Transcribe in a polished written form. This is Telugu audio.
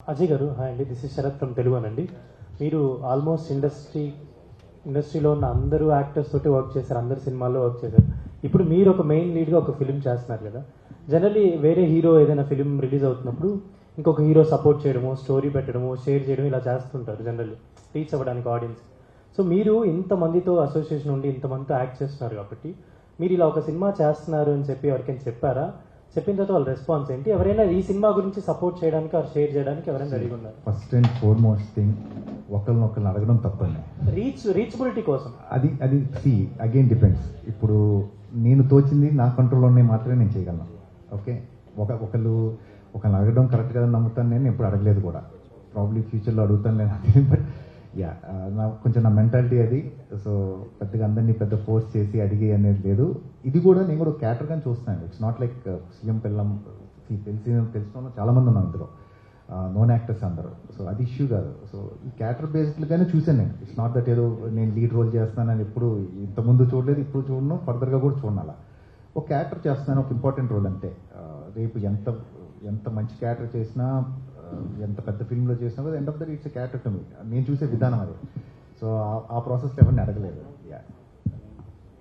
అజయ్ గారు హాయ్ అండి, this is Sharath from Telugu అండి. మీరు ఆల్మోస్ట్ ఇండస్ట్రీలో ఉన్న అందరూ యాక్టర్స్ తోటి వర్క్ చేశారు, అందరు సినిమాల్లో వర్క్ చేశారు. ఇప్పుడు మీరు ఒక మెయిన్ లీడ్గా ఒక ఫిలిం చేస్తున్నారు కదా. జనరల్లీ వేరే హీరో ఏదైనా ఫిలిం రిలీజ్ అవుతున్నప్పుడు ఇంకొక హీరో సపోర్ట్ చేయడము, స్టోరీ పెట్టడము, షేర్ చేయడం ఇలా చేస్తుంటారు జనరల్లీ రీచ్ అవ్వడానికి ఆడియన్స్. సో మీరు ఇంతమందితో అసోసియేషన్ ఉండి ఇంతమందితో యాక్ట్ చేస్తున్నారు కాబట్టి మీరు ఇలా ఒక సినిమా చేస్తున్నారు అని చెప్పి ఎవరికైనా చెప్పారా? చెప్పిన తర్వాత వాళ్ళ రెస్పాన్స్ ఏంటి? ఎవరైనా ఈ సినిమా గురించి సపోర్ట్ చేయడానికి ఆర్ షేర్ చేయడానికి ఎవరైనా రెడీగా ఉన్నారు? ఫస్ట్ అండ్ ఫోర్మోస్ట్ థింగ్ ఒకరినొకరిని అడగడం తప్పండి. రీచబిలిటీ కోసం అది సి అగైన్ డిపెండ్స్. ఇప్పుడు నేను తోచింది నా కంట్రోల్లో ఉన్నాయి మాత్రమే నేను చేయగలను. ఓకే, ఒకరిని అడగడం కరెక్ట్ కదా నమ్ముతాను. నేను ఎప్పుడు అడగలేదు కూడా, ప్రాబ్లీ ఫ్యూచర్లో అడుగుతాను లేదు. బట్ యా, కొంచెం నా మెంటాలిటీ అది. సో పెద్దగా అందరినీ పెద్ద ఫోర్స్ చేసి అడిగే అనేది లేదు. ఇది కూడా నేను కూడా క్యారెక్టర్గానే చూస్తాను. ఇట్స్ నాట్ లైక్ సీఎం పిల్లం తెలిసిన వాళ్ళు చాలామంది ఉన్నారు అందులో, నోన్ యాక్టర్స్ అందరూ. సో అది ఇష్యూ కాదు. సో ఈ క్యారెక్టర్ బేస్డ్గానే చూశాను నేను. ఇట్స్ నాట్ దట్ ఏదో నేను లీడ్ రోల్ చేస్తానని ఎప్పుడు ఇంతకుముందు చూడలేదు, ఇప్పుడు చూడను, ఫర్దర్గా కూడా చూడను. అలా ఒక క్యారెక్టర్ చేస్తున్నాను, ఒక ఇంపార్టెంట్ రోల్ అంతే. రేపు ఎంత మంచి క్యారెక్టర్ చేసినా, ఎంత పెద్ద ఫిల్మ్లో చేసినా కూడా end of the day it's character to me. నేను చూసే విధానం అది. సో ఆ ప్రాసెస్లో ఎవరిని అడగలేదు. యా.